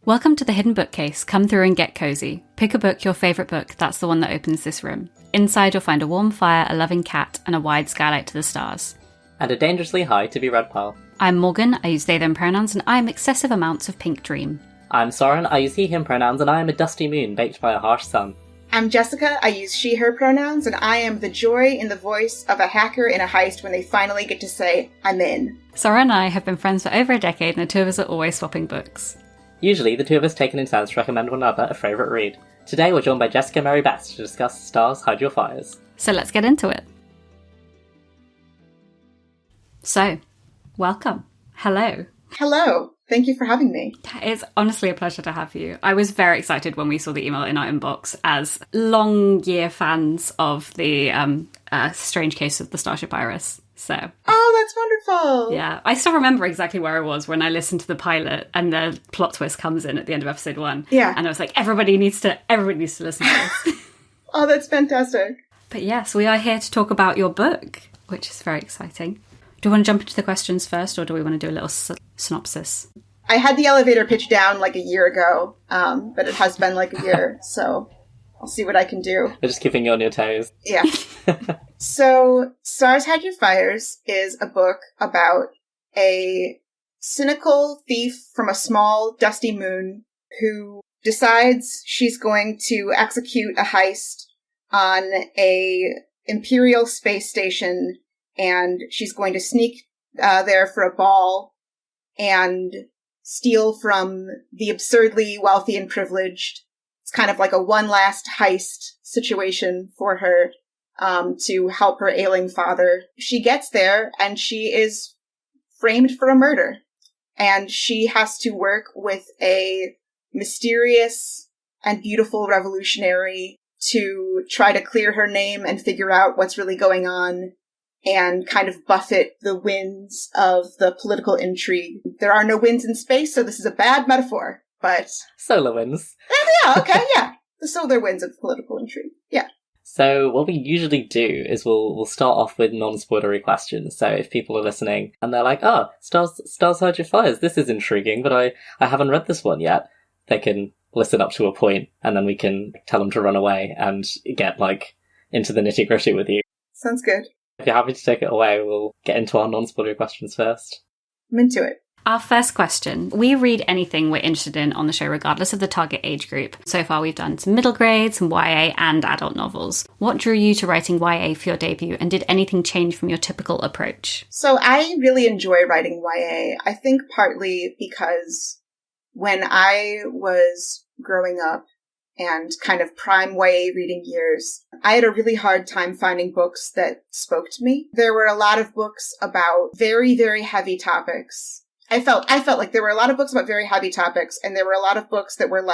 Welcome to the Hidden Bookcase. Come through and get cozy. Pick a book, your favourite book, that's the one that opens this room. Inside you'll find a warm fire, a loving cat, and a wide skylight to the stars. And a dangerously high to be read pile. I'm Morgan, I use they them pronouns, and I am excessive amounts of pink dream. I'm Soren, I use he him pronouns, and I am a dusty moon baked by a harsh sun. I'm Jessica, I use she her pronouns, and I am the joy in the voice of a hacker in a heist when they finally get to say, I'm in. Soren and I have been friends for over a decade, and the two of us are always swapping books. Usually, the two of us take it in turns to recommend one another a favourite read. Today we're joined by Jessica Mary Beth to discuss Stars Hide Your Fires. So let's get into it. So, welcome. Hello. Hello. Thank you for having me. It's honestly a pleasure to have you. I was very excited when we saw the email in our inbox as long year fans of the strange case of the Starship Iris. So. Oh, that's wonderful. Yeah. I still remember exactly where I was when I listened to the pilot and the plot twist comes in at the end of episode 1. Yeah. And I was like, everybody needs to listen to this. Oh, that's fantastic. But yes, we are here to talk about your book, which is very exciting. Do we want to jump into the questions first, or do we want to do a little synopsis? I had the elevator pitch down like a year ago, but it has been like a year, so I'll see what I can do. We're just keeping you on your toes. Yeah. So, Stars Hide Your Fires is a book about a cynical thief from a small, dusty moon who decides she's going to execute a heist on a Imperial space station, and she's going to sneak there for a ball and steal from the absurdly wealthy and privileged. It's kind of like a one last heist situation for her to help her ailing father. She gets there and she is framed for a murder. And she has to work with a mysterious and beautiful revolutionary to try to clear her name and figure out what's really going on and kind of buffet the winds of the political intrigue. There are no winds in space, so this is a bad metaphor, but... Solar winds. Yeah, okay, yeah. The solar winds of political intrigue, yeah. So what we usually do is we'll start off with non-spoilery questions. So if people are listening and they're like, Stars Hide Your Fires, this is intriguing, but I haven't read this one yet, they can listen up to a point and then we can tell them to run away and get, into the nitty-gritty with you. Sounds good. If you're happy to take it away, we'll get into our non-spoilery questions first. I'm into it. Our first question. We read anything we're interested in on the show, regardless of the target age group. So far, we've done some middle grade, some YA, and adult novels. What drew you to writing YA for your debut, and did anything change from your typical approach? So I really enjoy writing YA. I think partly because when I was growing up and kind of prime YA reading years, I had a really hard time finding books that spoke to me. There were a lot of books about very, very heavy topics. I felt like there were a lot of books about very heavy topics, and there were a lot of books that were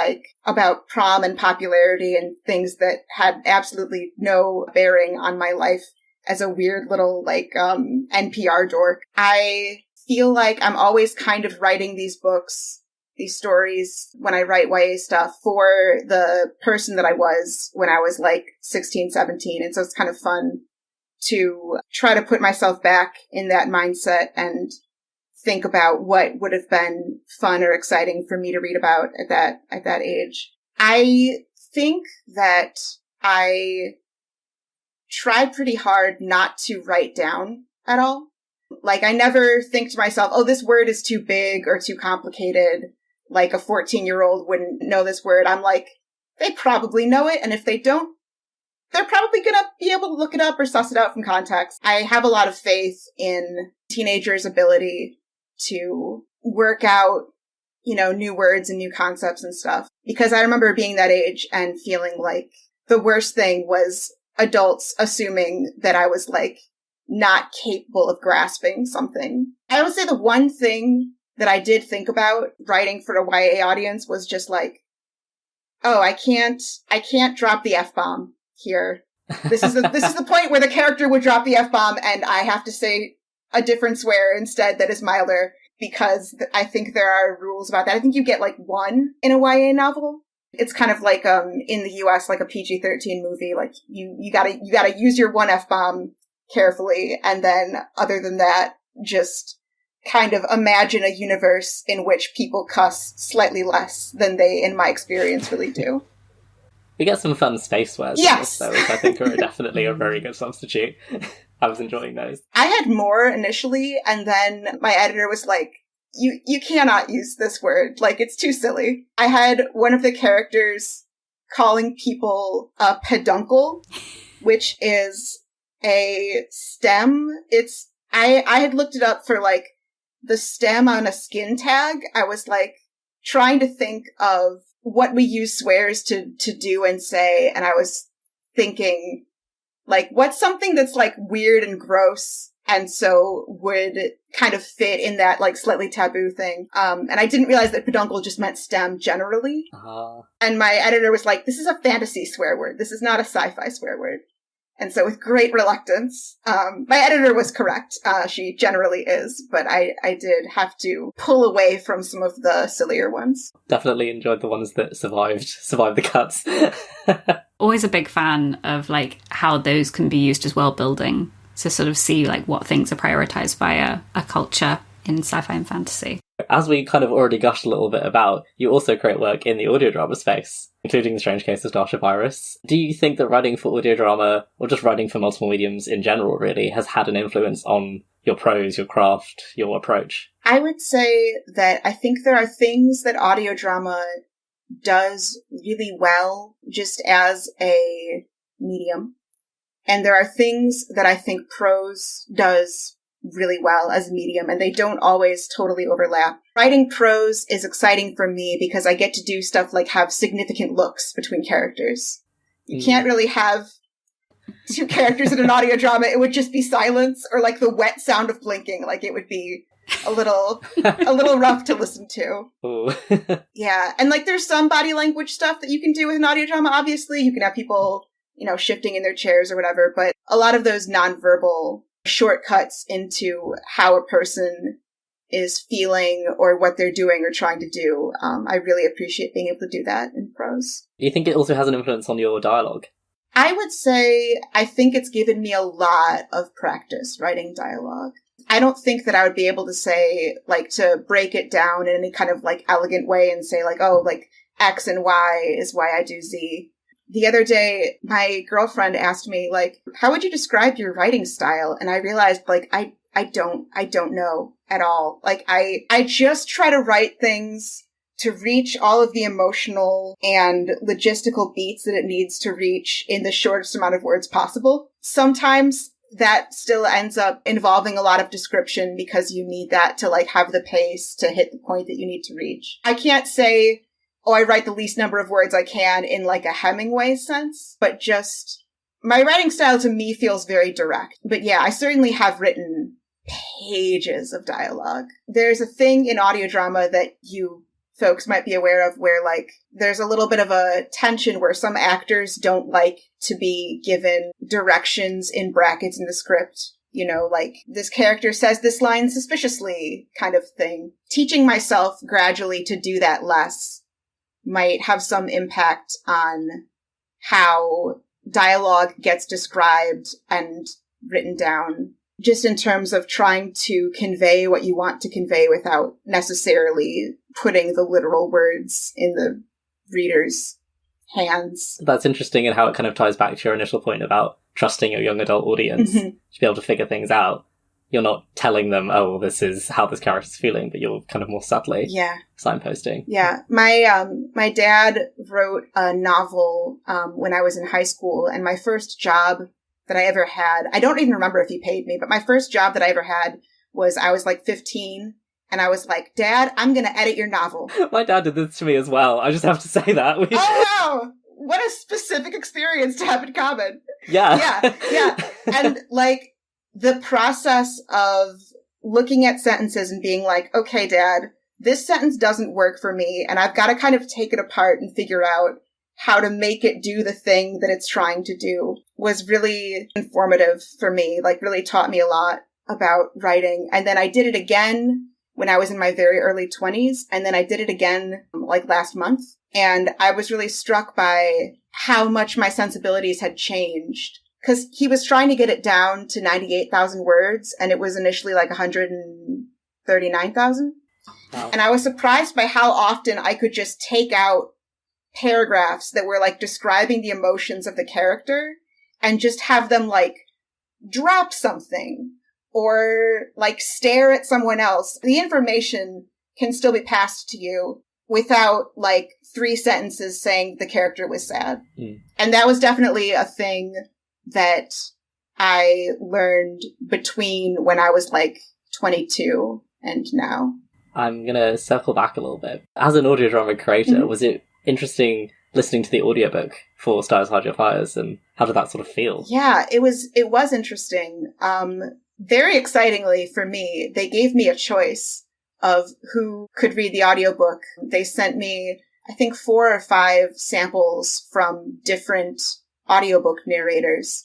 about prom and popularity and things that had absolutely no bearing on my life as a weird little NPR dork. I feel like I'm always kind of writing these books, these stories, when I write YA stuff, for the person that I was when I was 16, 17. And so it's kind of fun to try to put myself back in that mindset and think about what would have been fun or exciting for me to read about at that age. I think that I tried pretty hard not to write down at all. I never think to myself, oh, this word is too big or too complicated. Like a 14-year-old wouldn't know this word. I'm like, they probably know it. And if they don't, they're probably going to be able to look it up or suss it out from context. I have a lot of faith in teenagers' ability to work out, new words and new concepts and stuff. Because I remember being that age and feeling like the worst thing was adults assuming that I was not capable of grasping something. I would say the one thing that I did think about writing for a YA audience was just I can't drop the F-bomb here. This is the point where the character would drop the F-bomb and I have to say a different swear instead that is milder, because I think there are rules about that. I think you get one in a YA novel. It's kind of in the US, a PG-13 movie. You gotta use your one F-bomb carefully, and then other than that, just kind of imagine a universe in which people cuss slightly less than they, in my experience, really do. We get some fun space words, yes, though, which I think are definitely a very good substitute. I was enjoying those. I had more initially, and then my editor was like, you cannot use this word. Like, it's too silly. I had one of the characters calling people a peduncle, which is a stem. I had looked it up for, like, the stem on a skin tag. I was, like, trying to think of what we use swears to do and say, and I was thinking, like, what's something that's, like, weird and gross and so would kind of fit in that, like, slightly taboo thing. And I didn't realize that peduncle just meant stem generally. And my editor was like, this is a fantasy swear word. This is not a sci-fi swear word. And so with great reluctance, my editor was correct. She generally is, but I did have to pull away from some of the sillier ones. Definitely enjoyed the ones that survived the cuts. Always a big fan of, like, how those can be used as world building to sort of see, like, what things are prioritized by a culture in sci-fi and fantasy. As we kind of already gushed a little bit about, you also create work in the audiodrama space, including The Strange Case of Starship Iris. Do you think that writing for audiodrama, or just writing for multiple mediums in general, really, has had an influence on your prose, your craft, your approach? I would say that I think there are things that audiodrama does really well just as a medium. And there are things that I think prose does really well as a medium, and they don't always totally overlap. Writing prose is exciting for me because I get to do stuff like have significant looks between characters. You can't really have two characters in an audiodrama. It would just be silence or like the wet sound of blinking. Like, it would be a little rough to listen to. Yeah. And like, there's some body language stuff that you can do with an audiodrama. Obviously, you can have people, shifting in their chairs or whatever, but a lot of those nonverbal shortcuts into how a person is feeling or what they're doing or trying to do, I really appreciate being able to do that in prose. Do you think it also has an influence on your dialogue? I would say I think it's given me a lot of practice writing dialogue. I don't think that I would be able to say, like, to break it down in any kind of, like, elegant way and say, like, oh, like, X and Y is why I do Z. The other day, my girlfriend asked me, like, how would you describe your writing style? And I realized, like, I don't know at all. Like, I just try to write things to reach all of the emotional and logistical beats that it needs to reach in the shortest amount of words possible. Sometimes that still ends up involving a lot of description because you need that to, like, have the pace to hit the point that you need to reach. I can't say, oh, I write the least number of words I can in, like, a Hemingway sense, but just my writing style to me feels very direct. But yeah, I certainly have written pages of dialogue. There's a thing in audiodrama that you folks might be aware of where, like, there's a little bit of a tension where some actors don't like to be given directions in brackets in the script. Like, this character says this line suspiciously kind of thing. Teaching myself gradually to do that less might have some impact on how dialogue gets described and written down, just in terms of trying to convey what you want to convey without necessarily putting the literal words in the reader's hands. That's interesting, and how it kind of ties back to your initial point about trusting your young adult audience to be able to figure things out. You're not telling them, oh, this is how this character's feeling, but you're kind of more subtly signposting. Yeah. My dad wrote a novel when I was in high school, and my first job that I ever had, I don't even remember if he paid me, but my first job that I ever had was, I was like 15, and I was like, Dad, I'm going to edit your novel. My dad did this to me as well. I just have to say that. Oh, wow! What a specific experience to have in common. Yeah. Yeah. And, like, the process of looking at sentences and being like, okay, Dad, this sentence doesn't work for me, and I've got to kind of take it apart and figure out how to make it do the thing that it's trying to do, was really informative for me, like, really taught me a lot about writing. And then I did it again when I was in my very early 20s, and then I did it again, like, last month. And I was really struck by how much my sensibilities had changed. Because he was trying to get it down to 98,000 words, and it was initially like 130 39,000. Wow. And I was surprised by how often I could just take out paragraphs that were like describing the emotions of the character and just have them like drop something or like stare at someone else. The information can still be passed to you without like 3 sentences saying the character was sad. And that was definitely a thing that I learned between when I was like 22 and now. I'm going to circle back a little bit. As an audiodrama creator, was it interesting listening to the audiobook for Stars Hide Your Fires, and how did that sort of feel? Yeah, it was interesting. Very excitingly for me, they gave me a choice of who could read the audiobook. They sent me, I think, 4 or 5 samples from different audiobook narrators,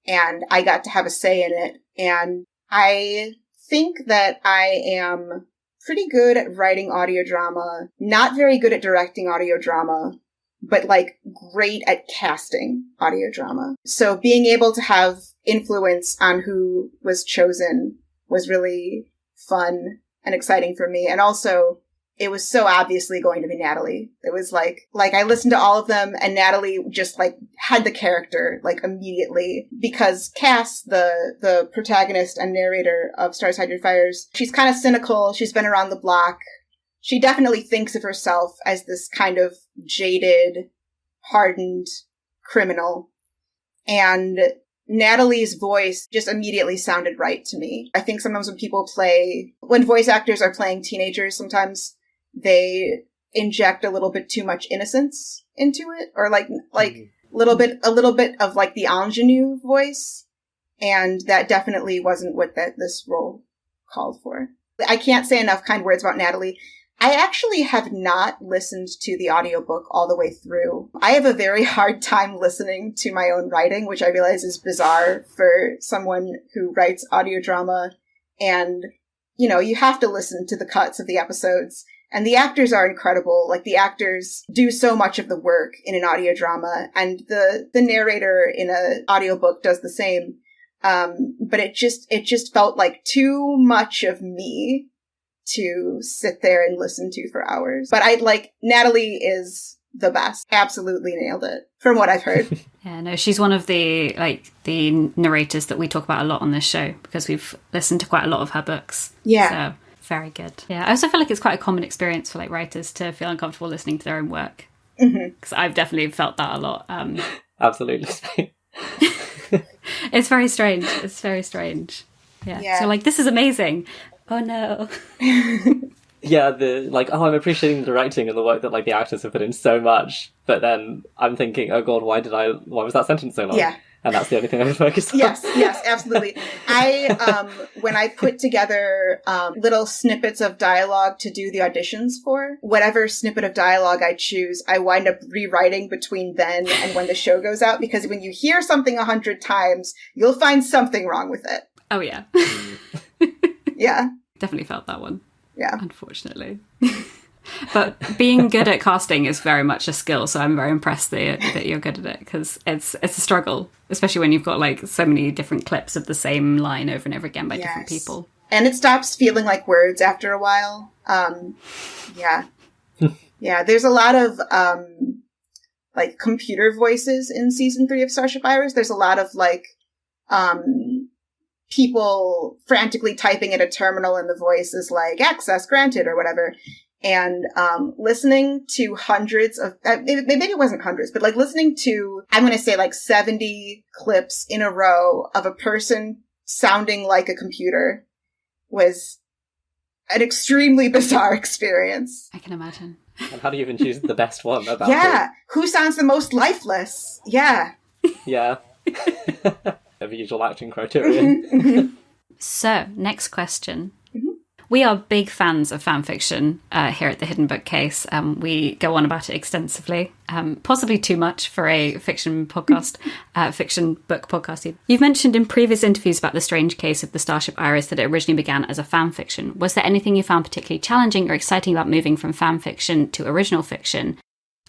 and I got to have a say in it. And I think that I am pretty good at writing audio drama, not very good at directing audio drama, but like great at casting audio drama. So being able to have influence on who was chosen was really fun and exciting for me. And also, it was so obviously going to be Natalie. It was like I listened to all of them, and Natalie just like had the character like immediately, because Cass, the protagonist and narrator of Stars Hide Your Fires, she's kind of cynical. She's been around the block. She definitely thinks of herself as this kind of jaded, hardened criminal. And Natalie's voice just immediately sounded right to me. I think sometimes when voice actors are playing teenagers, sometimes they inject a little bit too much innocence into it, or like a little bit of like the ingenue voice. And that definitely wasn't what this role called for. I can't say enough kind words about Natalie. I actually have not listened to the audiobook all the way through. I have a very hard time listening to my own writing, which I realize is bizarre for someone who writes audio drama. And, you know, you have to listen to the cuts of the episodes. And the actors are incredible. Like, the actors do so much of the work in an audio drama, and the narrator in an audiobook does the same. But it just felt like too much of me to sit there and listen to for hours. But Natalie is the best. Absolutely nailed it, from what I've heard. Yeah, no, she's one of the narrators that we talk about a lot on this show, because we've listened to quite a lot of her books. Yeah. So, very good. Yeah, I also feel like it's quite a common experience for like writers to feel uncomfortable listening to their own work. Because I've definitely felt that a lot. Absolutely. It's very strange. It's very strange. Yeah. So like, this is amazing. Oh no. Yeah, I'm appreciating the writing and the work that like the actors have put in so much, but then I'm thinking, oh god, why was that sentence so long? Yeah. And that's the only thing I've focused on. Yes, absolutely. When I put together little snippets of dialogue to do the auditions for, whatever snippet of dialogue I choose, I wind up rewriting between then and when the show goes out, because when you hear something 100 times, you'll find something wrong with it. Oh yeah. Yeah. Definitely felt that one. Yeah. Unfortunately. But being good at casting is very much a skill, so I'm very impressed that you're good at it, because it's a struggle, especially when you've got like so many different clips of the same line over and over again by different people. And it stops feeling like words after a while. Yeah. Yeah, there's a lot of like computer voices in season 3 of Starship Iris. There's a lot of like people frantically typing at a terminal, and the voice is like, access granted or whatever. And listening to hundreds of, maybe it wasn't hundreds, but like listening to, I'm going to say like 70 clips in a row of a person sounding like a computer was an extremely bizarre experience. I can imagine. And how do you even choose the best one about Yeah. Who sounds the most lifeless? Yeah. Yeah. A visual acting criterion. So, next question. We are big fans of fan fiction here at the Hidden Bookcase. We go on about it extensively, possibly too much for a fiction podcast, fiction book podcast. You've mentioned in previous interviews about the strange case of the Starship Iris that it originally began as a fan fiction. Was there anything you found particularly challenging or exciting about moving from fan fiction to original fiction?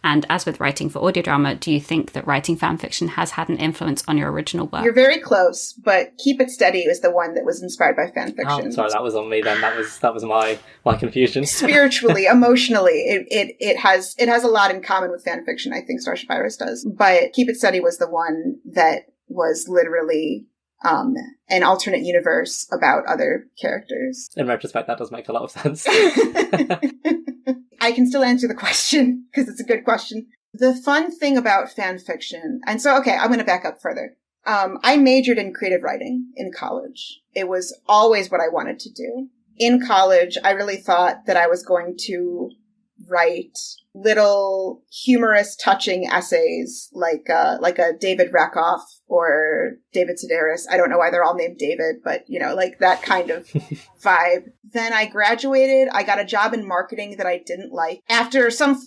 And as with writing for audiodrama, do you think that writing fanfiction has had an influence on your original work? You're very close, but Keep It Steady is the one that was inspired by fanfiction. Oh, sorry, that was on me then. That was my confusion. Spiritually, emotionally, it has a lot in common with fanfiction. I think Starship does, but Keep It Steady was the one that was literally an alternate universe about other characters. In retrospect, that does make a lot of sense. I can still answer the question because it's a good question. The fun thing about fan fiction, and so, okay, I'm going to back up further. I majored in creative writing in college. It was always what I wanted to do. In college, I really thought that I was going to write little humorous, touching essays like a David Rakoff or David Sedaris. I don't know why they're all named David, but like that kind of vibe. Then I graduated. I got a job in marketing that I didn't like after some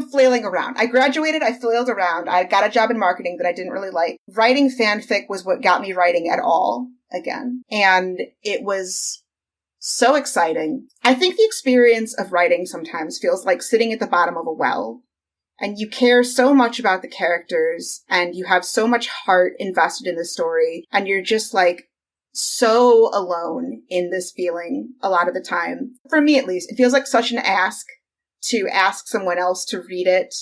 flailing around. I graduated. I flailed around. I got a job in marketing that I didn't really like. Writing fanfic was what got me writing at all again. And it was so exciting. I think the experience of writing sometimes feels like sitting at the bottom of a well, and you care so much about the characters and you have so much heart invested in the story, and you're just like so alone in this feeling a lot of the time. For me, at least, it feels like such an ask to ask someone else to read it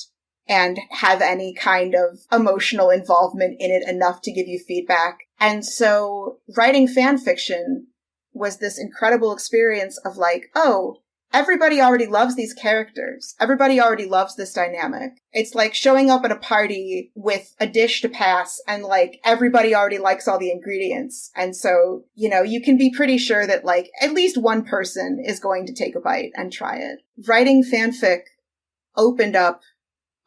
and have any kind of emotional involvement in it enough to give you feedback. And so writing fan fiction was this incredible experience of like, oh, everybody already loves these characters. Everybody already loves this dynamic. It's like showing up at a party with a dish to pass and like everybody already likes all the ingredients. And so, you can be pretty sure that like at least one person is going to take a bite and try it. Writing fanfic opened up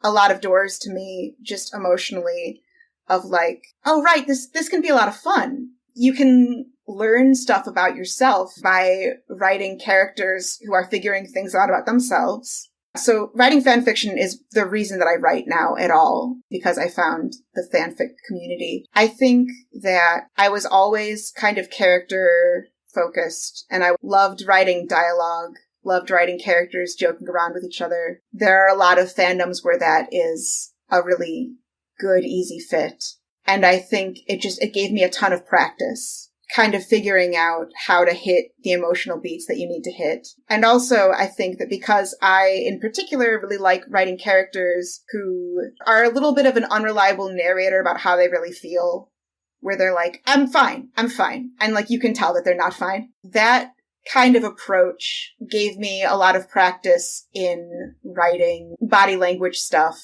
a lot of doors to me just emotionally of like, oh, right, this can be a lot of fun. You can learn stuff about yourself by writing characters who are figuring things out about themselves. So writing fan fiction is the reason that I write now at all, because I found the fanfic community. I think that I was always kind of character focused, and I loved writing dialogue, loved writing characters joking around with each other. There are a lot of fandoms where that is a really good, easy fit. And I think it gave me a ton of practice kind of figuring out how to hit the emotional beats that you need to hit. And also, I think that because I, in particular, really like writing characters who are a little bit of an unreliable narrator about how they really feel, where they're like, I'm fine. And like, you can tell that they're not fine. That kind of approach gave me a lot of practice in writing body language stuff,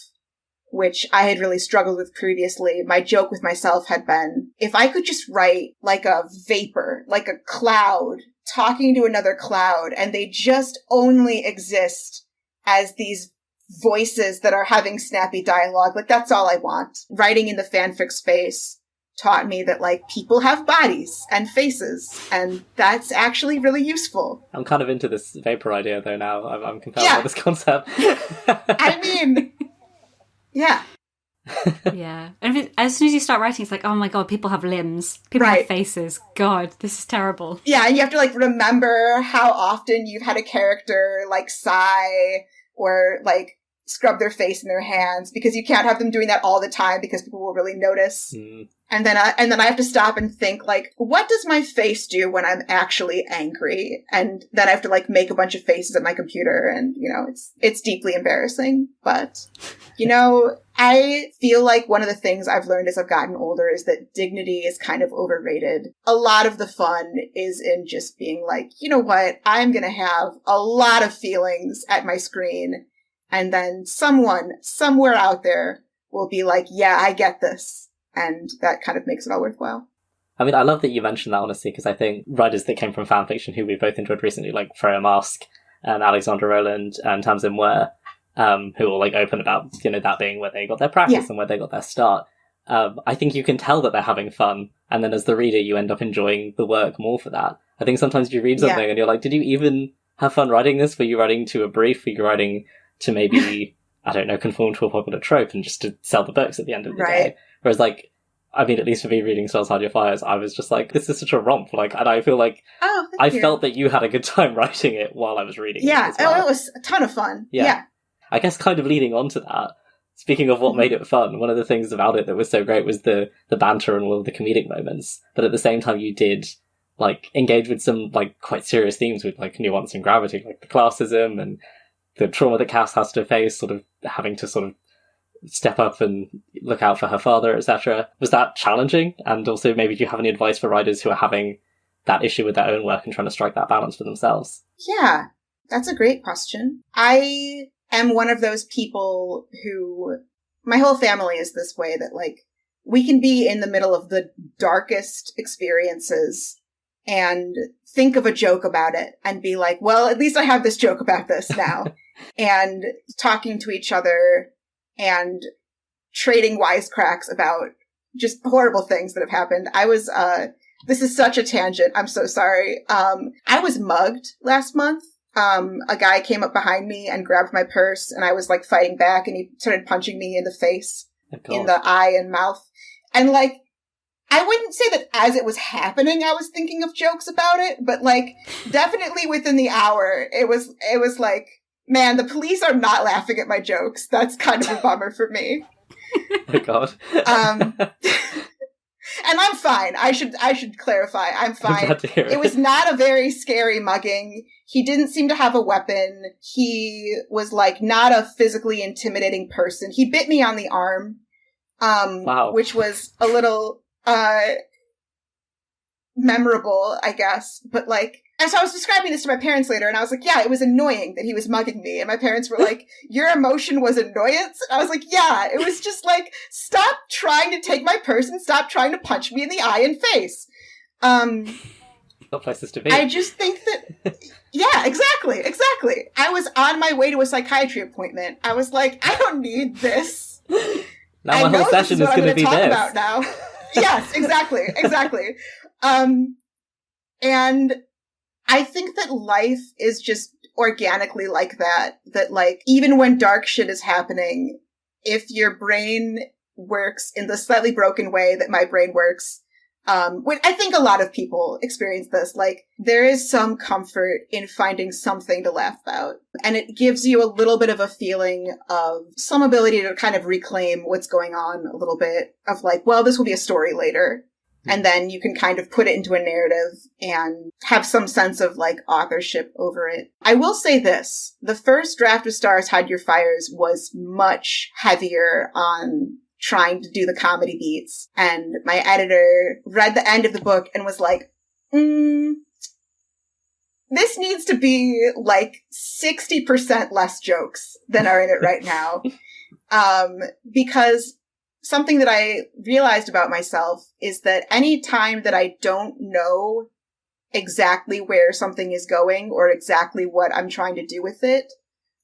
which I had really struggled with previously. My joke with myself had been, if I could just write like a vapor, like a cloud, talking to another cloud, and they just only exist as these voices that are having snappy dialogue, like that's all I want. Writing in the fanfic space taught me that like people have bodies and faces, and that's actually really useful. I'm kind of into this vapor idea though now. I'm compelled by this concept. I mean... Yeah. Yeah. And as soon as you start writing, it's like, oh my God, people have limbs. People have faces. God, this is terrible. Yeah, and you have to like remember how often you've had a character like sigh or like scrub their face in their hands, because you can't have them doing that all the time because people will really notice. And then I have to stop and think like, what does my face do when I'm actually angry? And then I have to like make a bunch of faces at my computer, and it's deeply embarrassing. But I feel like one of the things I've learned as I've gotten older is that dignity is kind of overrated. A lot of the fun is in just being like, you know what? I'm going to have a lot of feelings at my screen, and then someone somewhere out there will be like, yeah, I get this. And that kind of makes it all worthwhile. I mean, I love that you mentioned that, honestly, because I think writers that came from fanfiction who we both enjoyed recently, like Freya Mask and Alexandra Rowland and Tamsin Ware, who are like open about, that being where they got their practice and where they got their start. I think you can tell that they're having fun. And then as the reader, you end up enjoying the work more for that. I think sometimes you read something and you're like, did you even have fun writing this? Were you writing to a brief? Were you writing to maybe, I don't know, conform to a popular trope and just to sell the books at the end of the day? Whereas, like, I mean, at least for me reading Stars Hide Your Fires, I was just like, this is such a romp. Like, and I feel like I felt that you had a good time writing it while I was reading it. Yeah, it was a ton of fun. Yeah. I guess kind of leading on to that, Speaking of what made it fun, one of the things about it that was so great was the banter and all of the comedic moments. But at the same time, you did like engage with some like quite serious themes with like nuance and gravity, like the classism and the trauma that Cass has to face, sort of having to sort of step up and look out for her father, etc. Was that challenging? And also, maybe do you have any advice for writers who are having that issue with their own work and trying to strike that balance for themselves? Yeah, that's a great question. I am one of those people who, my whole family is this way, that like we can be in the middle of the darkest experiences and think of a joke about it and be like, well, at least I have this joke about this now. And talking to each other and trading wisecracks about just horrible things that have happened. I was, this is such a tangent. I'm so sorry. I was mugged last month. A guy came up behind me and grabbed my purse, and I was like fighting back, and he started punching me in the face, in the eye and mouth. And like, I wouldn't say that as it was happening, I was thinking of jokes about it, but like definitely within the hour, it was like, man, the police are not laughing at my jokes. That's kind of a bummer for me. Oh God. And I'm fine. I should clarify. I'm fine. I'm glad to hear it. It was not a very scary mugging. He didn't seem to have a weapon. He was like not a physically intimidating person. He bit me on the arm. Wow. Which was a little memorable, I guess. But like, and so I was describing this to my parents later, and I was like, yeah, it was annoying that he was mugging me. And my parents were like, your emotion was annoyance? And I was like, yeah, it was just like, stop trying to take my purse and stop trying to punch me in the eye and face. Not places to be. I just think that, yeah, exactly. I was on my way to a psychiatry appointment. I was like, I don't need this. Now my whole session is going to be this. About now. Yes, exactly. And I think that life is just organically like that like, even when dark shit is happening, if your brain works in the slightly broken way that my brain works, which I think a lot of people experience this, like, there is some comfort in finding something to laugh about. And it gives you a little bit of a feeling of some ability to kind of reclaim what's going on a little bit of like, well, this will be a story later. And then you can kind of put it into a narrative and have some sense of like authorship over it. I will say this. The first draft of Stars Hide Your Fires was much heavier on trying to do the comedy beats. And my editor read the end of the book and was like, this needs to be like 60% less jokes than are in it right now. Because something that I realized about myself is that any time that I don't know exactly where something is going or exactly what I'm trying to do with it,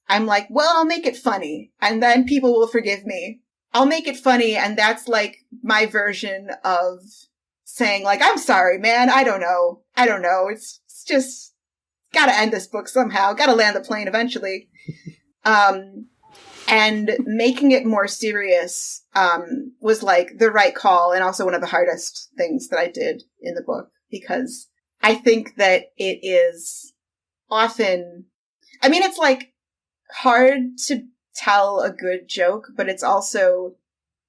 I'm like, well, I'll make it funny, and then people will forgive me. I'll make it funny, and that's like my version of saying like, I'm sorry, man, I don't know. It's just gotta end this book somehow. Gotta land the plane eventually. And making it more serious was like the right call, and also one of the hardest things that I did in the book, because I think that it is often, I mean, it's like hard to tell a good joke, but it's also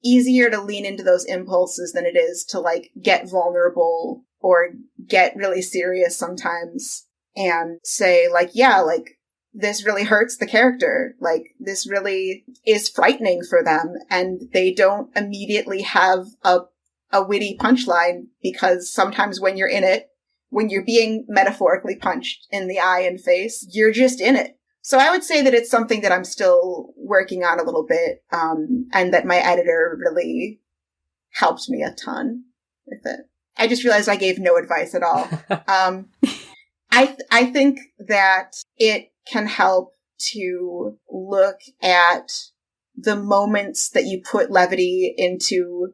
easier to lean into those impulses than it is to like get vulnerable or get really serious sometimes and say like, yeah, like, this really hurts the character. Like, this really is frightening for them. And they don't immediately have a witty punchline, because sometimes when you're in it, when you're being metaphorically punched in the eye and face, you're just in it. So I would say that it's something that I'm still working on a little bit. And that my editor really helped me a ton with it. I just realized I gave no advice at all. I think that it can help to look at the moments that you put levity into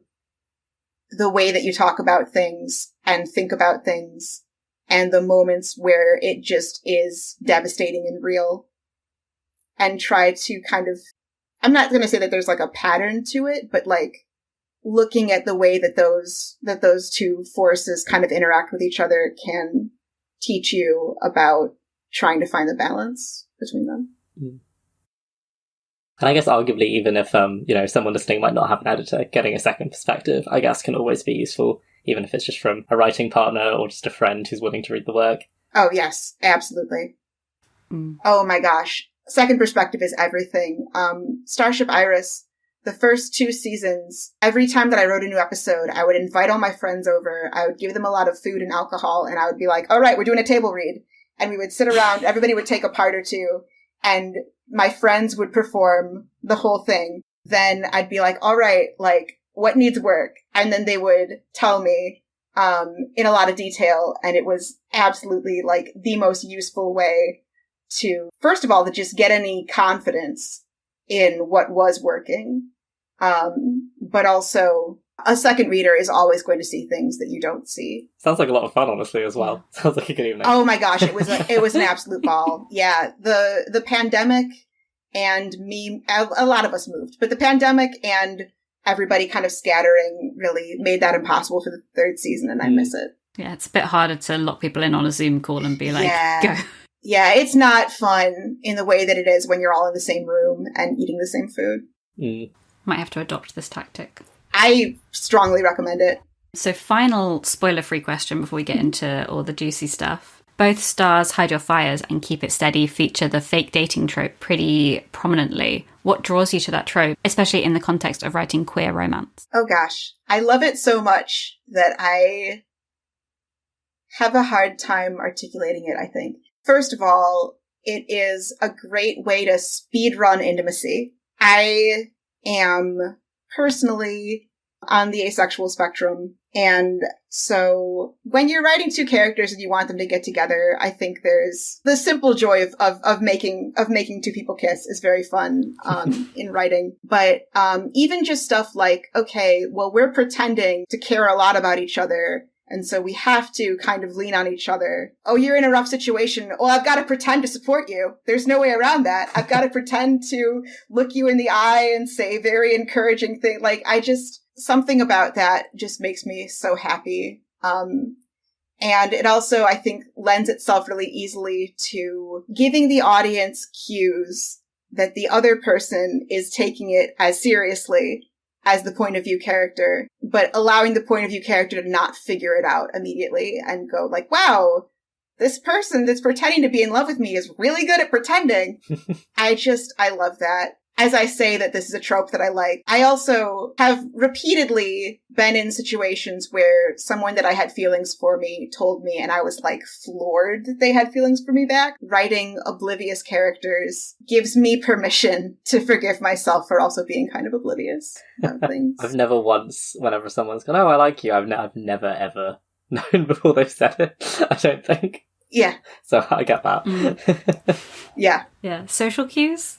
the way that you talk about things and think about things, and the moments where it just is devastating and real, and try to kind of, I'm not going to say that there's like a pattern to it, but like looking at the way that those two forces kind of interact with each other can teach you about trying to find the balance between them. And I guess arguably even if, someone listening might not have an editor, getting a second perspective, I guess, can always be useful, even if it's just from a writing partner or just a friend who's willing to read the work. Oh, yes, absolutely. Oh my gosh. Second perspective is everything. Starship Iris, the first 2 seasons, every time that I wrote a new episode, I would invite all my friends over. I would give them a lot of food and alcohol, and I would be like, all right, we're doing a table read. And we would sit around, everybody would take a part or two, and my friends would perform the whole thing. Then I'd be like, all right, like, what needs work? And then they would tell me in a lot of detail, and it was absolutely, like, the most useful way to, first of all, to just get any confidence in what was working. But also, a second reader is always going to see things that you don't see. Sounds like a lot of fun, honestly, as well. Sounds like a good evening. Oh my gosh, it was an absolute ball. Yeah, the pandemic and me, a lot of us moved, but the pandemic and everybody kind of scattering really made that impossible for the 3rd season, and I miss it. Yeah, it's a bit harder to lock people in on a Zoom call and be like, go. Yeah, it's not fun in the way that it is when you're all in the same room and eating the same food. Might have to adopt this tactic. I strongly recommend it. So final spoiler-free question before we get into all the juicy stuff. Both Stars, Hide Your Fires and Keep It Steady feature the fake dating trope pretty prominently. What draws you to that trope, especially in the context of writing queer romance? Oh gosh, I love it so much that I have a hard time articulating it, I think. First of all, it is a great way to speedrun intimacy. I am personally on the asexual spectrum, and so when you're writing 2 characters and you want them to get together, I think there's the simple joy of making 2 people kiss is very fun in writing. But even just stuff like, okay, well, we're pretending to care a lot about each other, and so we have to kind of lean on each other. Oh, you're in a rough situation. Well, I've got to pretend to support you. There's no way around that. I've got to pretend to look you in the eye and say very encouraging things. Like, something about that just makes me so happy. And it also, I think, lends itself really easily to giving the audience cues that the other person is taking it as seriously as the point of view character, but allowing the point of view character to not figure it out immediately and go like, wow, this person that's pretending to be in love with me is really good at pretending. I love that. As I say that this is a trope that I like, I also have repeatedly been in situations where someone that I had feelings for me told me, and I was like floored that they had feelings for me back. Writing oblivious characters gives me permission to forgive myself for also being kind of oblivious about things. I've never once, whenever someone's gone, oh, I like you, I've never ever known before they've said it, I don't think. Yeah. So I get that. Yeah. Yeah. Social cues?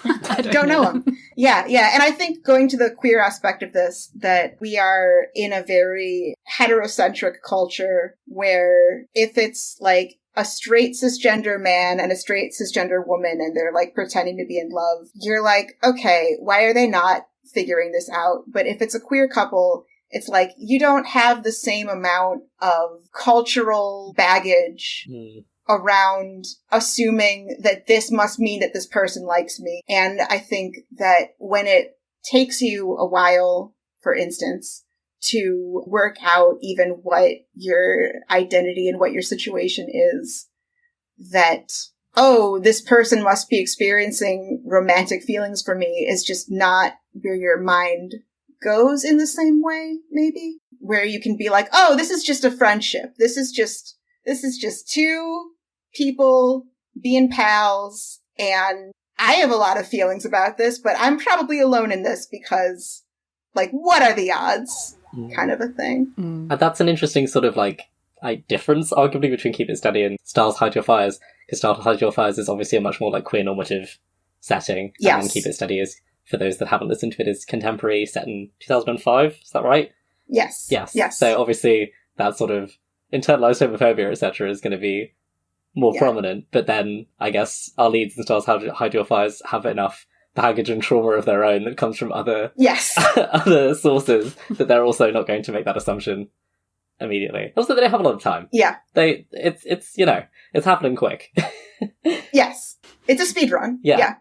I don't know them. Yeah. And I think going to the queer aspect of this, that we are in a very heterocentric culture where if it's like a straight cisgender man and a straight cisgender woman and they're like pretending to be in love, you're like, okay, why are they not figuring this out? But if it's a queer couple, it's like you don't have the same amount of cultural baggage around assuming that this must mean that this person likes me. And I think that when it takes you a while, for instance, to work out even what your identity and what your situation is, that, oh, this person must be experiencing romantic feelings for me is just not where your mind goes in the same way, maybe. Where you can be like, oh, this is just a friendship. This is just 2 people being pals, and I have a lot of feelings about this, but I'm probably alone in this because, like, what are the odds? Kind of a thing. And that's an interesting sort of, like difference, arguably, between Keep It Steady and Stars, Hide Your Fires, because Stars, Hide Your Fires is obviously a much more, like, queer normative setting, yes. And Keep It Steady is, for those that haven't listened to it, is contemporary, set in 2005, is that right? Yes. So obviously that sort of internalized homophobia, etc., is going to be more prominent, but then I guess our leads in Stars Hide Your Fires have enough baggage and trauma of their own that comes from other other sources that they're also not going to make that assumption immediately. Also, they don't have a lot of time. Yeah. It's it's happening quick. Yes. It's a speed run. Yeah.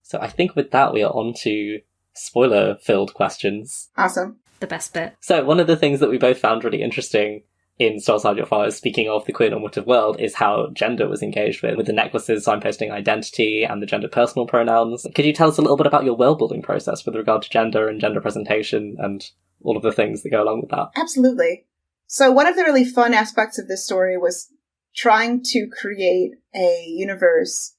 So I think with that, we are on to spoiler-filled questions. Awesome. The best bit. So one of the things that we both found really interesting in Star Sergeant Fire, speaking of the queer normative world, is how gender was engaged with the necklaces signposting identity and the gender personal pronouns. Could you tell us a little bit about your world-building process with regard to gender and gender presentation and all of the things that go along with that? Absolutely. So one of the really fun aspects of this story was trying to create a universe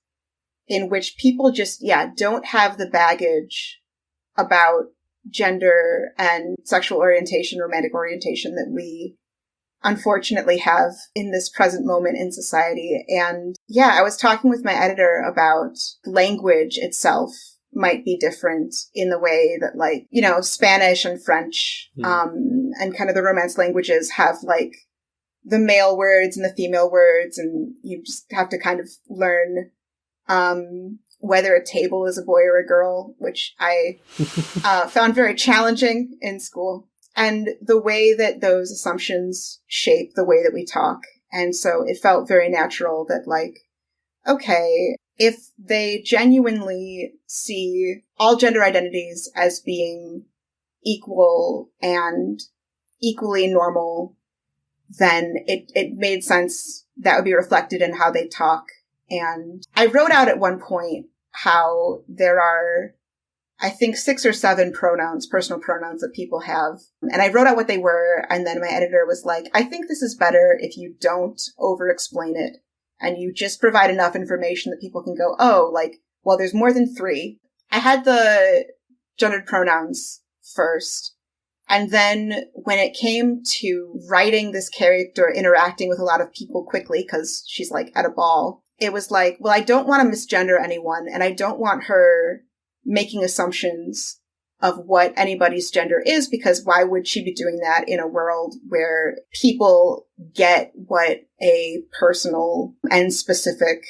in which people just, don't have the baggage about gender and sexual orientation, romantic orientation that we unfortunately have in this present moment in society. And I was talking with my editor about language itself might be different in the way that, like, Spanish and French, and kind of the Romance languages have, like, the male words and the female words, and you just have to kind of learn, whether a table is a boy or a girl, which I found very challenging in school. And the way that those assumptions shape the way that we talk. And so it felt very natural that, like, okay, if they genuinely see all gender identities as being equal and equally normal, then it made sense that would be reflected in how they talk. And I wrote out at one point how there are, I think, 6 or 7 pronouns, personal pronouns that people have. And I wrote out what they were, and then my editor was like, I think this is better if you don't over-explain it, and you just provide enough information that people can go, oh, like, well, there's more than 3. I had the gendered pronouns first, and then when it came to writing this character interacting with a lot of people quickly, because she's, like, at a ball, it was like, well, I don't want to misgender anyone, and I don't want her making assumptions of what anybody's gender is, because why would she be doing that in a world where people get what a personal and specific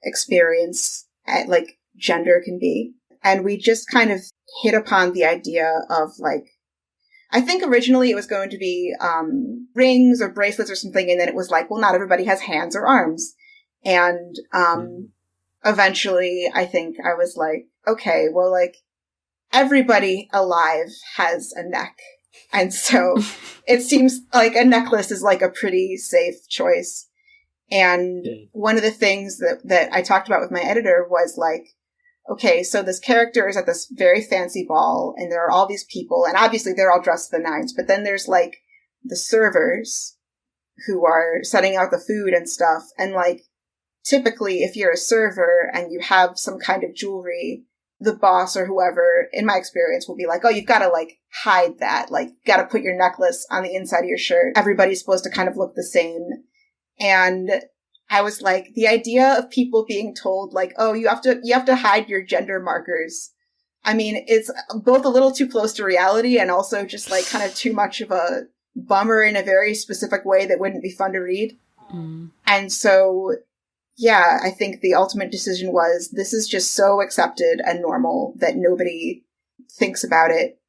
experience at, like, gender can be? And we just kind of hit upon the idea of, like, I think originally it was going to be rings or bracelets or something, and then it was like, well, not everybody has hands or arms. And eventually I think I was like, okay, well, like, everybody alive has a neck. And so it seems like a necklace is, like, a pretty safe choice. And one of the things that I talked about with my editor was, like, okay, so this character is at this very fancy ball, and there are all these people, and obviously they're all dressed to the nines, but then there's, like, the servers who are setting out the food and stuff. And, like, typically if you're a server and you have some kind of jewelry, the boss or whoever, in my experience, will be like, oh, you've got to, like, hide that. Like, got to put your necklace on the inside of your shirt. Everybody's supposed to kind of look the same. And I was like, the idea of people being told, like, oh, you have to hide your gender markers. I mean, it's both a little too close to reality and also just, like, kind of too much of a bummer in a very specific way that wouldn't be fun to read. And so, I think the ultimate decision was, this is just so accepted and normal that nobody thinks about it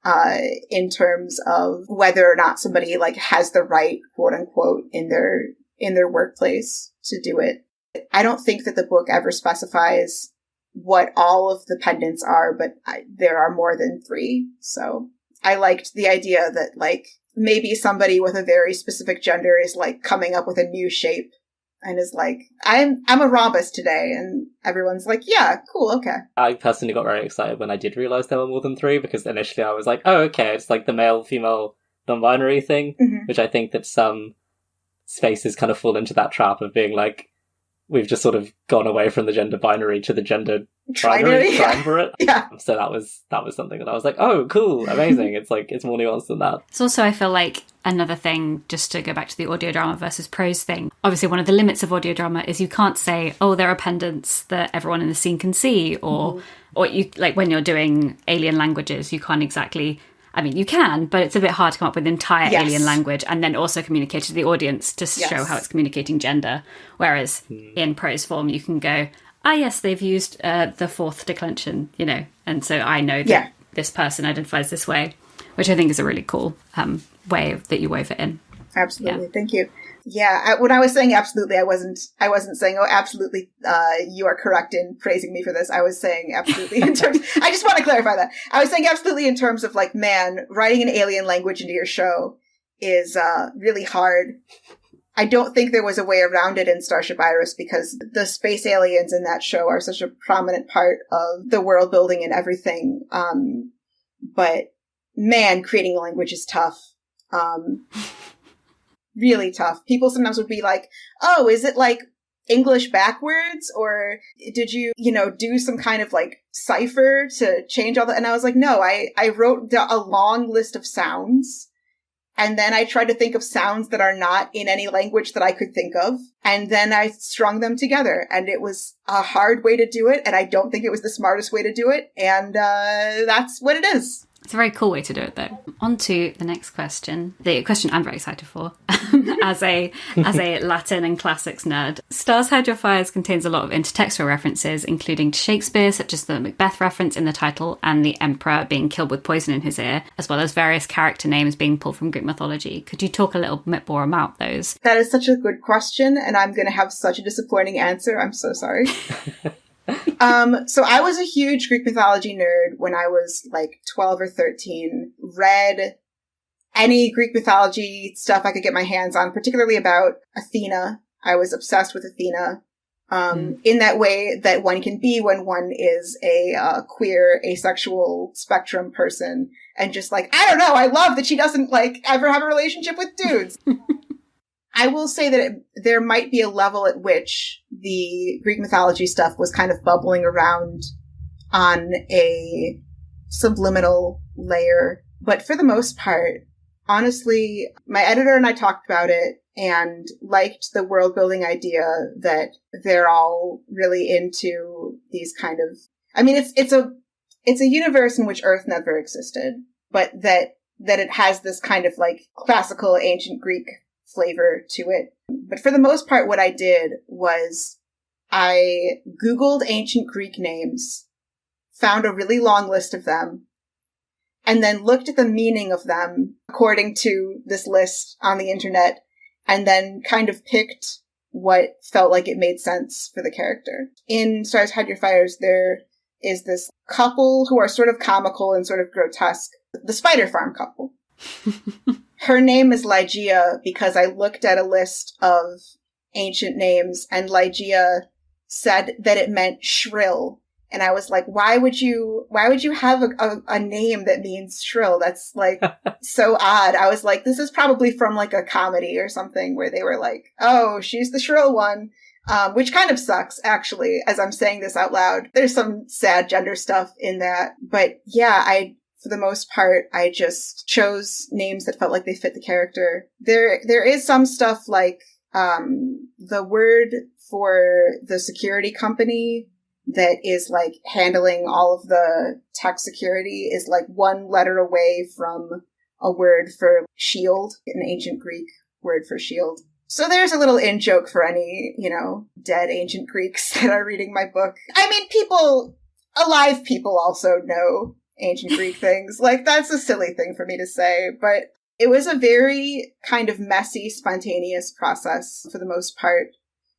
in terms of whether or not somebody, like, has the right, quote unquote, in their workplace to do it. I don't think that the book ever specifies what all of the pendants are, but there are more than 3. So I liked the idea that, like, maybe somebody with a very specific gender is, like, coming up with a new shape and is like, I'm a rhombus today. And everyone's like, yeah, cool, okay. I personally got very excited when I did realize there were more than 3, because initially I was like, oh, okay, it's like the male-female non-binary thing, which I think that some spaces kind of fall into that trap of being like, we've just sort of gone away from the gender binary to the gender triumvirate. Yeah. So that was something that I was like, oh, cool, amazing. It's like, it's more nuanced than that. It's also, I feel like, another thing, just to go back to the audio drama versus prose thing. Obviously, one of the limits of audio drama is you can't say, oh, there are pendants that everyone in the scene can see, or you, like, when you're doing alien languages, you can't exactly, I mean, you can, but it's a bit hard to come up with entire alien language and then also communicate to the audience to show how it's communicating gender. Whereas in prose form, you can go, yes, they've used the 4th declension, and so I know that this person identifies this way, which I think is a really cool way that you wove it in. Absolutely. Thank you. Yeah, when I was saying absolutely, I wasn't saying, oh, absolutely, you are correct in praising me for this. I was saying absolutely in terms, I just want to clarify that. I was saying absolutely in terms of like, man, writing an alien language into your show is really hard. I don't think there was a way around it in Starship Iris because the space aliens in that show are such a prominent part of the world building and everything. But man, creating a language is tough. Really tough. People sometimes would be like, oh, is it like English backwards? Or did you, do some kind of like cipher to change all that? And I was like, no, I wrote a long list of sounds. And then I tried to think of sounds that are not in any language that I could think of. And then I strung them together. And it was a hard way to do it. And I don't think it was the smartest way to do it. And that's what it is. It's a very cool way to do it, though. On to the next question. The question I'm very excited for. as a Latin and classics nerd. Stars Hide Your Fires contains a lot of intertextual references, including to Shakespeare, such as the Macbeth reference in the title and the emperor being killed with poison in his ear, as well as various character names being pulled from Greek mythology. Could you talk a little bit more about those? That is such a good question, and I'm going to have such a disappointing answer. I'm so sorry. So I was a huge Greek mythology nerd when I was like 12 or 13, read any Greek mythology stuff I could get my hands on, particularly about Athena. I was obsessed with Athena, in that way that one can be when one is a queer, asexual spectrum person. And just like, I don't know, I love that she doesn't like ever have a relationship with dudes. I will say that there might be a level at which the Greek mythology stuff was kind of bubbling around on a subliminal layer. But for the most part, honestly, my editor and I talked about it and liked the world building idea that they're all really into these kind of, I mean, it's a universe in which Earth never existed, but that it has this kind of like classical ancient Greek flavor to it. But for the most part, what I did was I Googled ancient Greek names, found a really long list of them, and then looked at the meaning of them according to this list on the internet, and then kind of picked what felt like it made sense for the character. In Stars Hide Your Fires, there is this couple who are sort of comical and sort of grotesque. The Spider Farm couple. Her name is Ligeia because I looked at a list of ancient names and Ligeia said that it meant shrill. And I was like, why would you have a name that means shrill? That's like so odd. I was like, this is probably from like a comedy or something where they were like, oh, she's the shrill one. Which kind of sucks, actually, as I'm saying this out loud. There's some sad gender stuff in that. But yeah, for the most part, I just chose names that felt like they fit the character. There is some stuff like, the word for the security company that is like handling all of the tech security is like one letter away from a word for shield, an ancient Greek word for shield. So there's a little in-joke for any, dead ancient Greeks that are reading my book. I mean, alive people also know ancient Greek things. Like, that's a silly thing for me to say, but it was a very kind of messy, spontaneous process for the most part.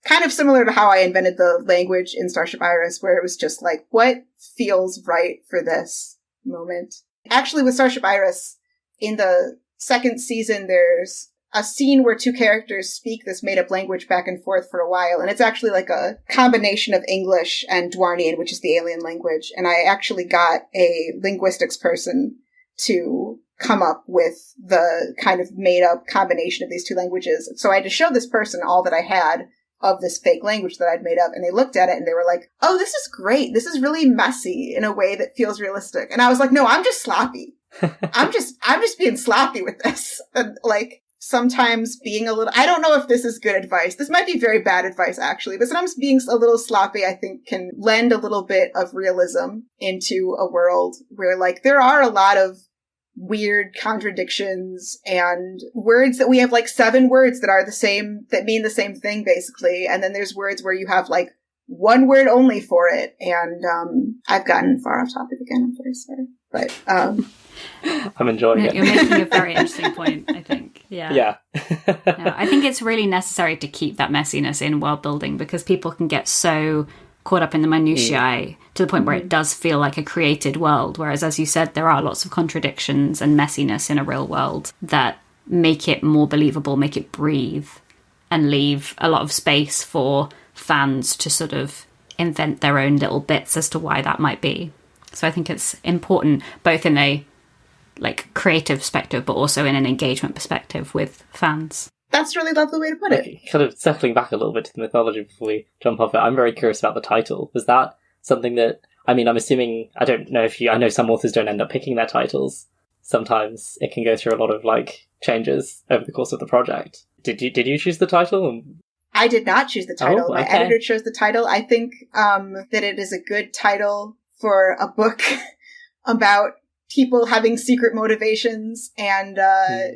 Kind of similar to how I invented the language in Starship Iris, where it was just like, what feels right for this moment? Actually, with Starship Iris, in the second season, there's a scene where two characters speak this made-up language back and forth for a while, and it's actually like a combination of English and Dwarnian, which is the alien language, and I actually got a linguistics person to come up with the kind of made-up combination of these two languages. So I had to show this person all that I had of this fake language that I'd made up, and they looked at it and they were like, oh, this is great. This is really messy in a way that feels realistic. And I was like, no, I'm just sloppy. I'm just being sloppy with this. And like, sometimes being a little, I don't know if this is good advice. This might be very bad advice, actually, but sometimes being a little sloppy, I think, can lend a little bit of realism into a world where, like, there are a lot of weird contradictions and words that we have, like, 7 words that are the same, that mean the same thing, basically. And then there's words where you have, like, one word only for it. And I've gotten far off topic again. I'm very sorry. But I'm enjoying it. You're making a very interesting point, I think. Yeah. Yeah, I think it's really necessary to keep that messiness in world building because people can get so caught up in the minutiae to the point where it does feel like a created world. Whereas, as you said, there are lots of contradictions and messiness in a real world that make it more believable, make it breathe, and leave a lot of space for fans to sort of invent their own little bits as to why that might be. So I think it's important both in a creative perspective, but also in an engagement perspective with fans. That's a really lovely way to put it. Kind of circling back a little bit to the mythology before we jump off it, I'm very curious about the title. Was that something that, I mean, I'm assuming, I don't know if I know some authors don't end up picking their titles. Sometimes it can go through a lot of changes over the course of the project. Did you choose the title? I did not choose the title. Oh, okay. My editor chose the title. I think that it is a good title for a book about people having secret motivations and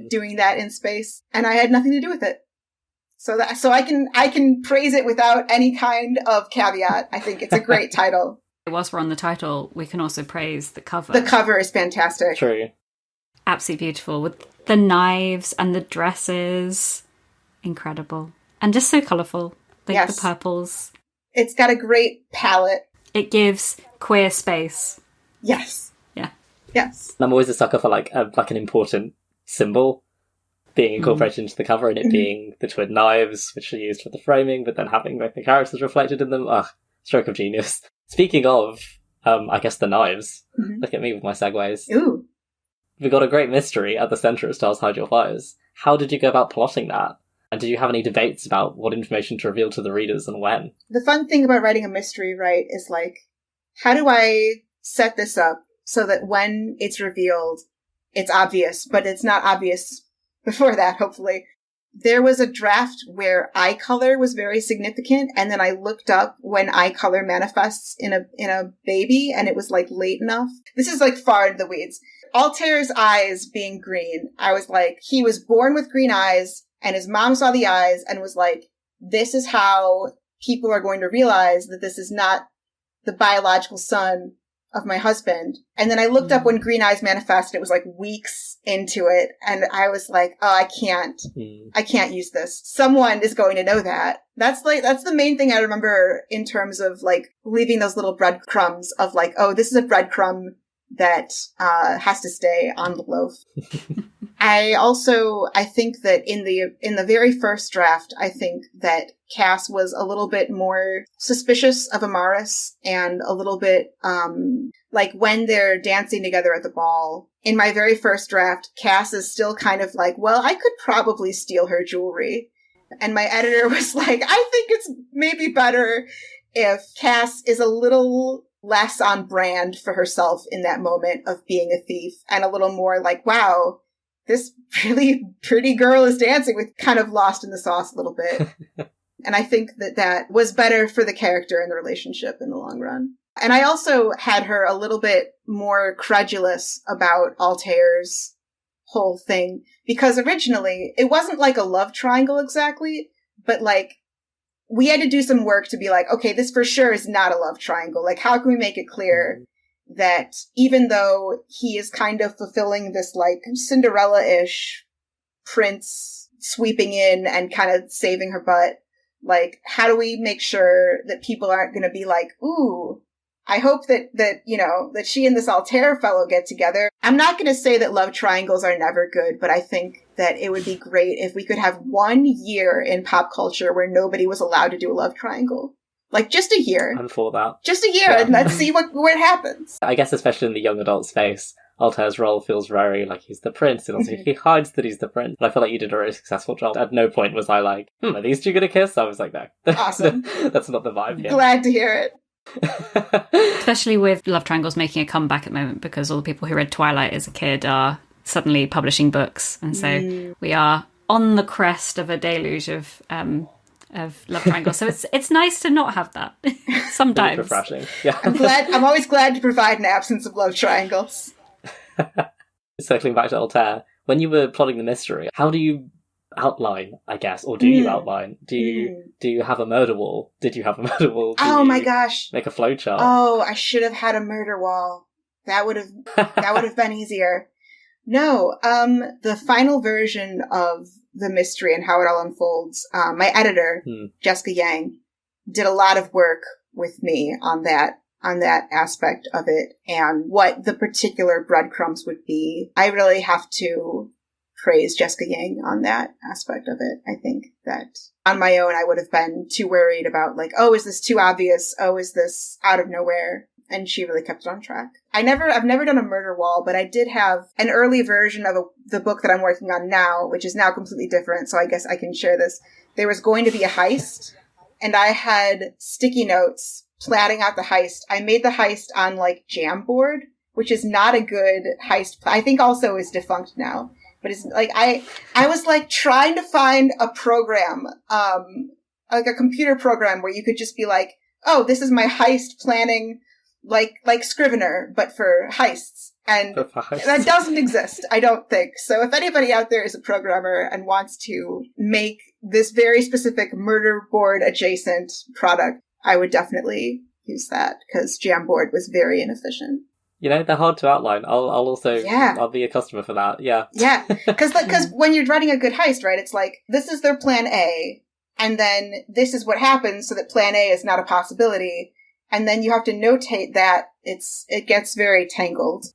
doing that in space. And I had nothing to do with it. So I can praise it without any kind of caveat. I think it's a great title. Whilst we're on the title, we can also praise the cover. The cover is fantastic. True. Absolutely beautiful, with the knives and the dresses. Incredible. And just so colourful. Yes. The purples. It's got a great palette. It gives queer space. Yes. Yeah. Yes. I'm always a sucker for an important symbol being incorporated into the cover, and it being the twin knives, which are used for the framing, but then having the characters reflected in them. Stroke of genius. Speaking of, I guess the knives. Look at me with my segues. Ooh. We've got a great mystery at the centre of Stars Hide Your Fires. How did you go about plotting that? And did you have any debates about what information to reveal to the readers and when? The fun thing about writing a mystery, right, is how do I set this up so that when it's revealed, it's obvious, but it's not obvious before that, hopefully. There was a draft where eye color was very significant, and then I looked up when eye color manifests in a baby, and it was late enough. This is far in the weeds. Altair's eyes being green, I was he was born with green eyes, and his mom saw the eyes and was this is how people are going to realize that this is not the biological son of my husband. And then I looked up when green eyes manifested. It was weeks into it. And I was I can't use this. Someone is going to know that. That's the main thing I remember in terms of leaving those little breadcrumbs of this is a breadcrumb that has to stay on the loaf. I think that in the very first draft, I think that Cass was a little bit more suspicious of Amaris and a little bit, when they're dancing together at the ball. In my very first draft, Cass is still kind of well, I could probably steal her jewelry. And my editor was I think it's maybe better if Cass is a little less on brand for herself in that moment of being a thief and a little more wow, this really pretty girl is dancing with, kind of lost in the sauce a little bit. And I think that was better for the character and the relationship in the long run. And I also had her a little bit more credulous about Altair's whole thing, because originally it wasn't a love triangle exactly, but we had to do some work to be okay, this for sure is not a love triangle. How can we make it clear that even though he is kind of fulfilling this Cinderella-ish prince sweeping in and kind of saving her butt, how do we make sure that people aren't going to be ooh, I hope that she and this Altair fellow get together. I'm not going to say that love triangles are never good, but I think that it would be great if we could have 1 year in pop culture where nobody was allowed to do a love triangle. Just a year. I'm for that. Just a year, and let's see what happens. I guess especially in the young adult space, Altair's role feels very he's the prince, and also he hides that he's the prince. But I feel you did a really successful job. At no point was I are these two gonna kiss? I was no. Awesome. That's not the vibe here. Glad to hear it. Especially with love triangles making a comeback at the moment, because all the people who read Twilight as a kid are suddenly publishing books, and so we are on the crest of a deluge of love triangles. So it's nice to not have that sometimes. It's refreshing. Yeah. I'm always glad to provide an absence of love triangles. Circling back to Altair, when you were plotting the mystery, how do you outline, I guess, or do you outline? Do you have a murder wall? Did you have a murder wall? Oh my gosh! Make a flowchart. Oh, I should have had a murder wall. That would have been easier. No, the final version of the mystery and how it all unfolds, my editor, Jessica Yang, did a lot of work with me on that aspect of it and what the particular breadcrumbs would be. I really have to praise Jessica Yang on that aspect of it. I think that on my own, I would have been too worried about like, oh, is this too obvious? Oh, is this out of nowhere? And she really kept it on track. I've never done a murder wall, but I did have an early version of the book that I'm working on now, which is now completely different. So I guess I can share this. There was going to be a heist, and I had sticky notes plotting out the heist. I made the heist on like Jamboard, which is not a good heist. I think also is defunct now, but it's like, I was like trying to find a program, like a computer program where you could just be like, oh, this is my heist planning, like Scrivener, but for heists. And that doesn't exist, I don't think. So if anybody out there is a programmer and wants to make this very specific murder board adjacent product, I would definitely use that because Jamboard was very inefficient. You know, they're hard to outline. I'll be a customer for that. Yeah. Yeah. Because when you're writing a good heist, right, it's like, this is their plan A, and then this is what happens so that plan A is not a possibility. And then you have to notate that it gets very tangled.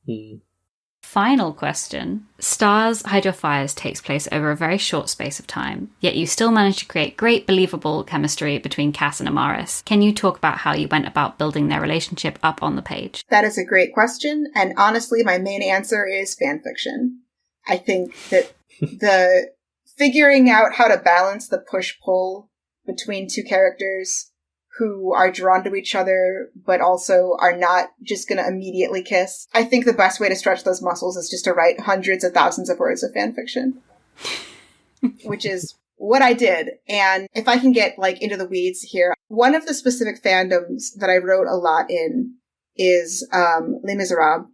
Final question. Stars, Hide Your Fires takes place over a very short space of time, yet you still manage to create great, believable chemistry between Cass and Amaris. Can you talk about how you went about building their relationship up on the page? That is a great question, and honestly, my main answer is fanfiction. I think that the figuring out how to balance the push-pull between two characters who are drawn to each other, but also are not just going to immediately kiss. I think the best way to stretch those muscles is just to write hundreds of thousands of words of fan fiction, which is what I did. And if I can get like into the weeds here, one of the specific fandoms that I wrote a lot in is Les Miserables,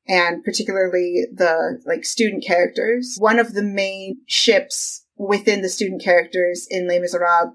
and particularly the like student characters. One of the main ships within the student characters in Les Miserables,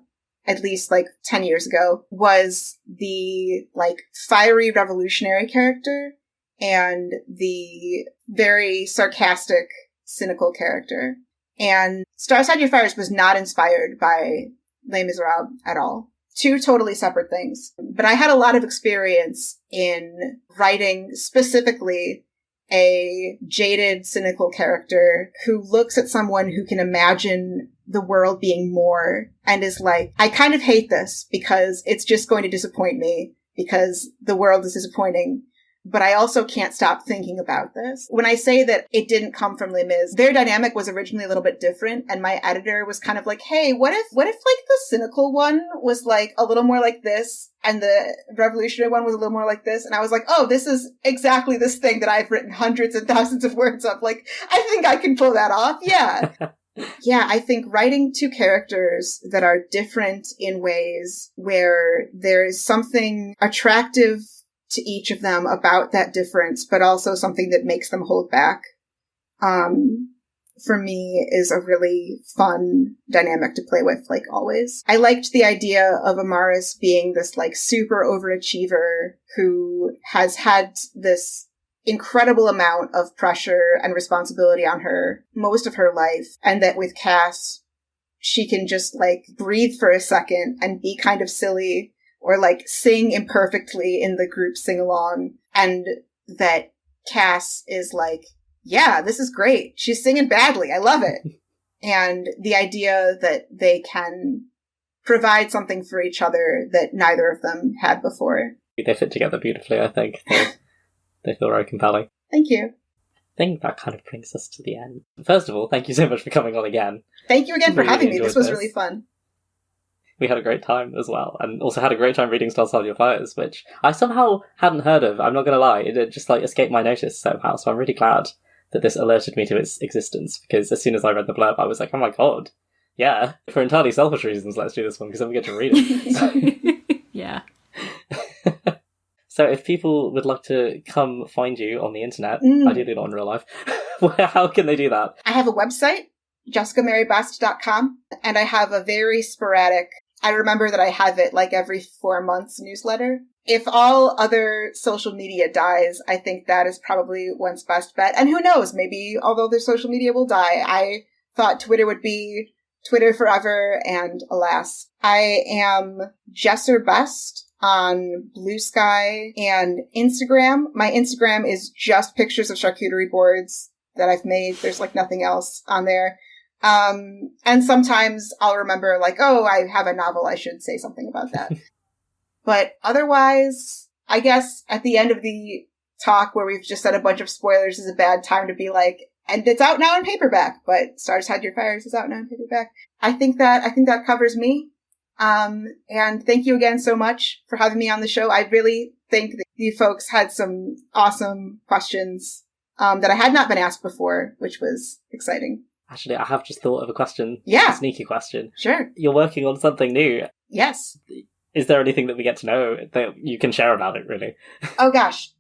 at least like 10 years ago, was the like fiery revolutionary character and the very sarcastic, cynical character. And Stars, Hide Your Fires was not inspired by Les Miserables at all. Two totally separate things. But I had a lot of experience in writing specifically a jaded, cynical character who looks at someone who can imagine the world being more and is like, I kind of hate this because it's just going to disappoint me because the world is disappointing, but I also can't stop thinking about this. When I say that it didn't come from Les Mis, their dynamic was originally a little bit different, and my editor was kind of like, hey, what if like the cynical one was like a little more like this and the revolutionary one was a little more like this? And I was like, oh, this is exactly this thing that I've written hundreds and thousands of words of. Like, I think I can pull that off. Yeah. Yeah, I think writing two characters that are different in ways where there is something attractive to each of them about that difference, but also something that makes them hold back, for me is a really fun dynamic to play with, like always. I liked the idea of Amaris being this like super overachiever who has had this incredible amount of pressure and responsibility on her most of her life, and that with Cass, she can just like breathe for a second and be kind of silly or like sing imperfectly in the group sing-along, and that Cass is like, yeah, this is great. She's singing badly. I love it. And the idea that they can provide something for each other that neither of them had before. They fit together beautifully, I think. They feel very compelling. Thank you. I think that kind of brings us to the end. First of all, thank you so much for coming on again. Thank you again for having me. This was really fun. We had a great time as well, and also had a great time reading Stars, Hide Your Fires, which I somehow hadn't heard of. I'm not going to lie, it just like escaped my notice somehow, so I'm really glad that this alerted me to its existence, because as soon as I read the blurb, I was like, oh my god, yeah, for entirely selfish reasons, let's do this one, because then we get to read it. Yeah. So if people would like to come find you on the internet, ideally not in real life, how can they do that? I have a website, jessicamarybest.com, and I have a very sporadic I remember that I have it like every 4 months newsletter. If all other social media dies, I think that is probably one's best bet. And who knows, maybe all other social media will die. I thought Twitter would be Twitter forever, and alas. I am Jesser Best on Blue Sky and Instagram. My Instagram is just pictures of charcuterie boards that I've made. There's like nothing else on there. And sometimes I'll remember like, oh, I have a novel, I should say something about that. But otherwise, I guess at the end of the talk where we've just said a bunch of spoilers is a bad time to be like, and it's out now in paperback, but Stars Hide Your Fires is out now in paperback. I think that covers me. And thank you again so much for having me on the show. I really think that you folks had some awesome questions, that I had not been asked before, which was exciting. Actually, I have just thought of a question. Yeah. A sneaky question. Sure. You're working on something new. Yes. Is there anything that we get to know that you can share about it, really? Oh gosh.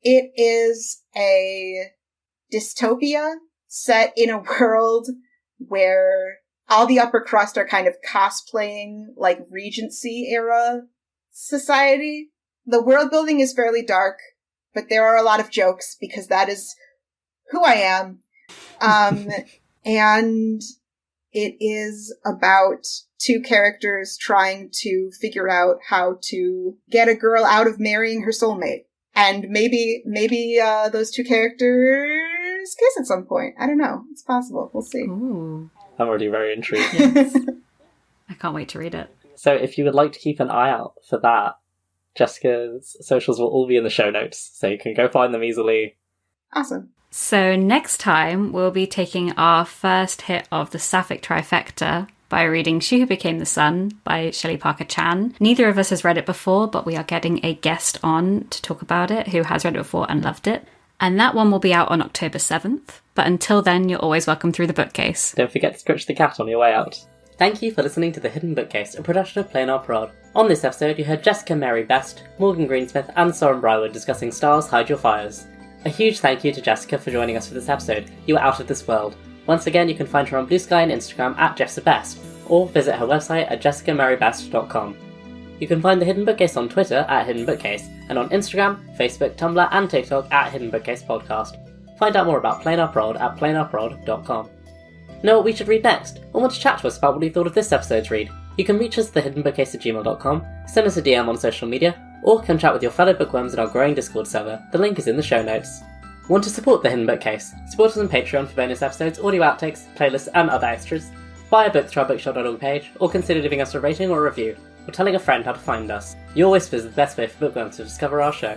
It is a dystopia set in a world where all the upper crust are kind of cosplaying like Regency era society. The world building is fairly dark, but there are a lot of jokes because that is who I am. And it is about two characters trying to figure out how to get a girl out of marrying her soulmate. And maybe those two characters kiss at some point. I don't know. It's possible. We'll see. Ooh. I'm already very intrigued. Yes. I can't wait to read it. So if you would like to keep an eye out for that, Jessica's socials will all be in the show notes, so you can go find them easily. Awesome. So next time, we'll be taking our first hit of the Sapphic trifecta by reading She Who Became the Sun by Shelley Parker Chan. Neither of us has read it before, but we are getting a guest on to talk about it who has read it before and loved it. And that one will be out on October 7th. But until then, you're always welcome through the bookcase. Don't forget to scratch the cat on your way out. Thank you for listening to The Hidden Bookcase, a production of Plain Art Prod. On this episode, you heard Jessica Mary Best, Morgan Greensmith, and Soren Brywood discussing Stars Hide Your Fires. A huge thank you to Jessica for joining us for this episode. You were out of this world. Once again, you can find her on Blue Sky and Instagram at JessiBest, or visit her website at jessicamarybest.com. You can find The Hidden Bookcase on Twitter at Hidden Bookcase, and on Instagram, Facebook, Tumblr, and TikTok at Hidden Bookcase Podcast. Find out more about Plain Art Prod at plainartprod.com. Know what we should read next, or want to chat to us about what you thought of this episode's read? You can reach us at thehiddenbookcase@gmail.com, send us a DM on social media, or come chat with your fellow bookworms in our growing Discord server. The link is in the show notes. Want to support The Hidden Bookcase? Support us on Patreon for bonus episodes, audio outtakes, playlists, and other extras. Buy a book through our bookshop.org page, or consider giving us a rating or a review, or telling a friend how to find us. Your whispers are the best way for bookworms to discover our show.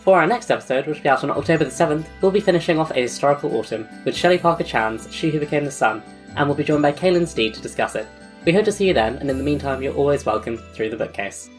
For our next episode, which will be out on October the 7th, we'll be finishing off A Historical Autumn with Shelley Parker Chan's She Who Became the Sun, and we'll be joined by Kaylin Steed to discuss it. We hope to see you then, and in the meantime, you're always welcome through the bookcase.